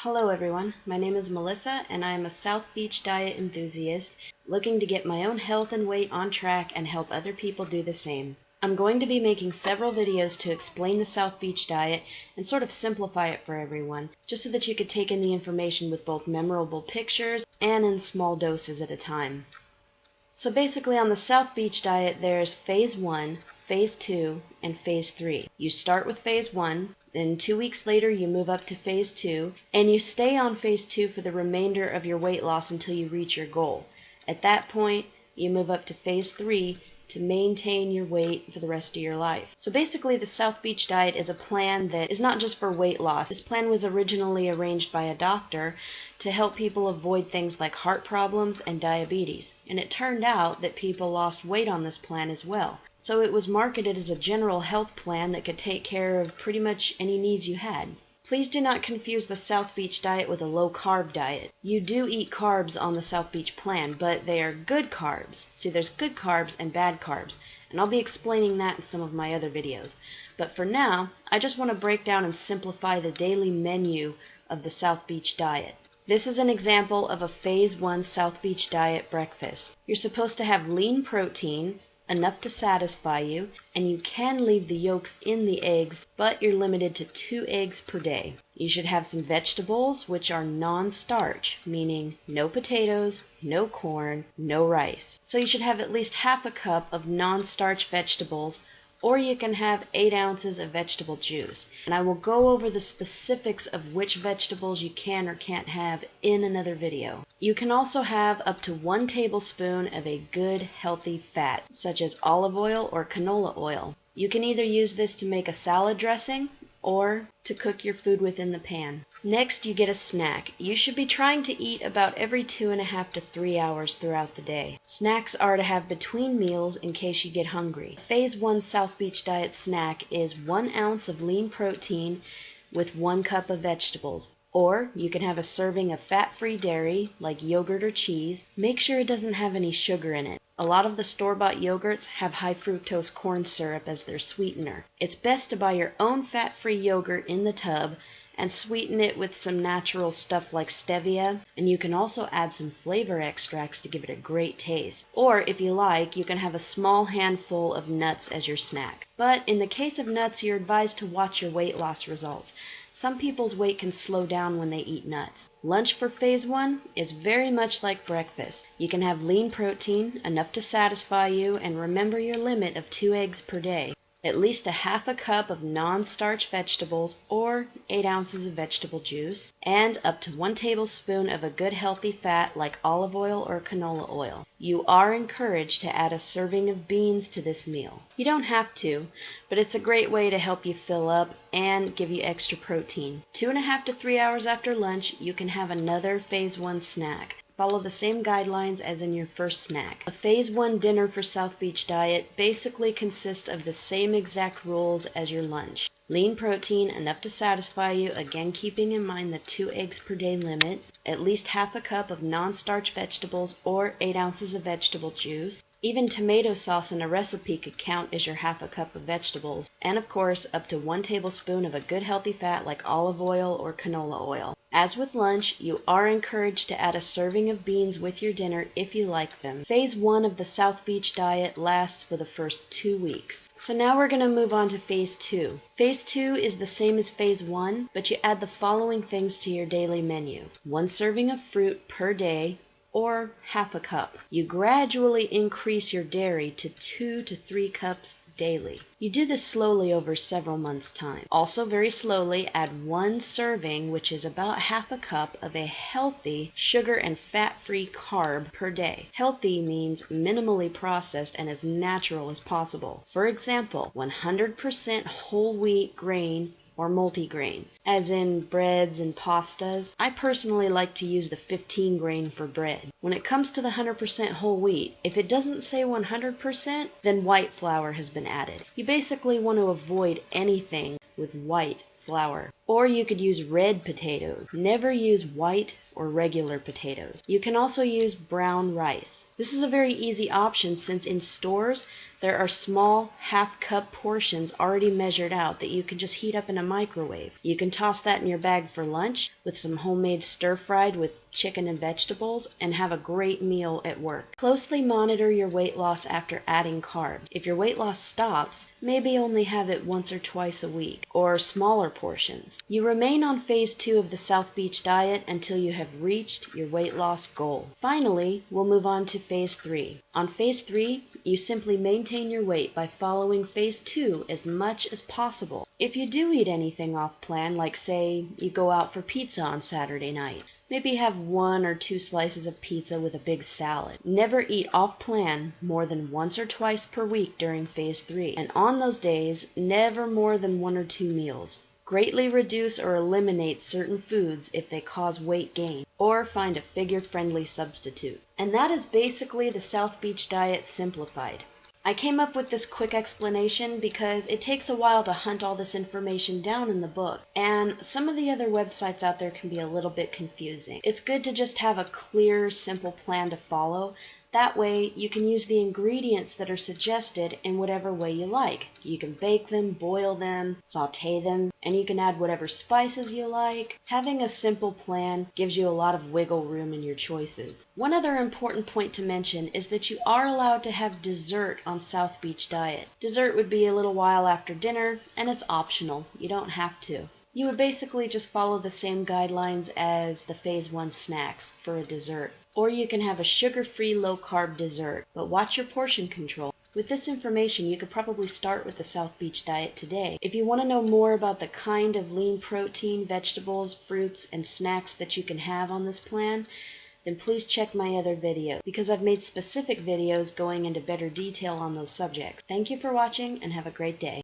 Hello everyone, my name is Melissa and I am a South Beach diet enthusiast looking to get my own health and weight on track and help other people do the same. I'm going to be making several videos to explain the South Beach diet and sort of simplify it for everyone, just so that you could take in the information with both memorable pictures and in small doses at a time. So basically on the South Beach diet there's Phase 1, Phase 2, and Phase 3. You start with Phase 1, then 2 weeks later you move up to Phase 2, and you stay on Phase 2 for the remainder of your weight loss until you reach your goal. At that point, you move up to Phase 3 to maintain your weight for the rest of your life. So basically the South Beach diet is a plan that is not just for weight loss. This plan was originally arranged by a doctor to help people avoid things like heart problems and diabetes. And it turned out that people lost weight on this plan as well. So it was marketed as a general health plan that could take care of pretty much any needs you had. Please do not confuse the South Beach diet with a low-carb diet. You do eat carbs on the South Beach plan, but they are good carbs. See, there's good carbs and bad carbs, and I'll be explaining that in some of my other videos. But for now, I just want to break down and simplify the daily menu of the South Beach diet. This is an example of a Phase 1 South Beach diet breakfast. You're supposed to have lean protein, enough to satisfy you, and you can leave the yolks in the eggs, but you're limited to 2 eggs per day. You should have some vegetables, which are non-starch, meaning no potatoes, no corn, no rice. So you should have at least half a cup of non-starch vegetables, or you can have 8 ounces of vegetable juice. And I will go over the specifics of which vegetables you can or can't have in another video. You can also have up to 1 tablespoon of a good healthy fat, such as olive oil or canola oil. You can either use this to make a salad dressing or to cook your food within the pan. Next, you get a snack. You should be trying to eat about every 2.5 to 3 hours throughout the day. Snacks are to have between meals in case you get hungry. Phase 1 South Beach diet snack is 1 ounce of lean protein with 1 cup of vegetables. Or you can have a serving of fat-free dairy, like yogurt or cheese. Make sure it doesn't have any sugar in it. A lot of the store-bought yogurts have high fructose corn syrup as their sweetener. It's best to buy your own fat-free yogurt in the tub and sweeten it with some natural stuff like stevia, and you can also add some flavor extracts to give it a great taste. Or if you like, you can have a small handful of nuts as your snack. But in the case of nuts, you're advised to watch your weight loss results. Some people's weight can slow down when they eat nuts. Lunch for Phase 1 is very much like breakfast. You can have lean protein, enough to satisfy you, and remember your limit of 2 eggs per day. At least a half a cup of non-starch vegetables or 8 ounces of vegetable juice, and up to 1 tablespoon of a good healthy fat like olive oil or canola oil. You are encouraged to add a serving of beans to this meal. You don't have to, but it's a great way to help you fill up and give you extra protein. 2.5 to 3 hours after lunch, you can have another Phase 1 snack. Follow the same guidelines as in your first snack. A Phase 1 dinner for South Beach diet basically consists of the same exact rules as your lunch. Lean protein, enough to satisfy you, again keeping in mind the 2 eggs per day limit, at least half a cup of non-starch vegetables or 8 ounces of vegetable juice. Even tomato sauce in a recipe could count as your half a cup of vegetables, and of course up to 1 tablespoon of a good healthy fat like olive oil or canola oil. As with lunch, you are encouraged to add a serving of beans with your dinner if you like them. Phase 1 of the South Beach diet lasts for the first 2 weeks. So now we're going to move on to Phase 2. Phase 2 is the same as Phase 1, but you add the following things to your daily menu. 1 serving of fruit per day, or half a cup. You gradually increase your dairy to 2 to 3 cups daily. You do this slowly over several months' time. Also very slowly add 1 serving, which is about half a cup of a healthy sugar and fat-free carb per day. Healthy means minimally processed and as natural as possible. For example, 100% whole wheat grain or multigrain, as in breads and pastas. I personally like to use the 15 grain for bread. When it comes to the 100% whole wheat, if it doesn't say 100%, then white flour has been added. You basically want to avoid anything with white flour. Or you could use red potatoes. Never use white or regular potatoes. You can also use brown rice. This is a very easy option since in stores there are small half-cup portions already measured out that you can just heat up in a microwave. You can toss that in your bag for lunch with some homemade stir-fried with chicken and vegetables and have a great meal at work. Closely monitor your weight loss after adding carbs. If your weight loss stops, maybe only have it once or twice a week, or smaller portions. You remain on phase 2 of the South Beach diet until you have reached your weight loss goal. Finally, we'll move on to phase 3. On phase 3, you simply maintain your weight by following phase 2 as much as possible. If you do eat anything off plan, like say you go out for pizza on Saturday night, maybe have 1 or 2 slices of pizza with a big salad. Never eat off plan more than once or twice per week during phase 3, and on those days, never more than 1 or 2 meals. Greatly reduce or eliminate certain foods if they cause weight gain, or find a figure-friendly substitute. And that is basically the South Beach diet simplified. I came up with this quick explanation because it takes a while to hunt all this information down in the book, and some of the other websites out there can be a little bit confusing. It's good to just have a clear, simple plan to follow. That way, you can use the ingredients that are suggested in whatever way you like. You can bake them, boil them, sauté them, and you can add whatever spices you like. Having a simple plan gives you a lot of wiggle room in your choices. One other important point to mention is that you are allowed to have dessert on South Beach diet. Dessert would be a little while after dinner, and it's optional. You don't have to. You would basically just follow the same guidelines as the phase 1 snacks for a dessert. Or you can have a sugar-free low-carb dessert, but watch your portion control. With this information, you could probably start with the South Beach diet today. If you want to know more about the kind of lean protein, vegetables, fruits, and snacks that you can have on this plan, then please check my other video, because I've made specific videos going into better detail on those subjects. Thank you for watching, and have a great day.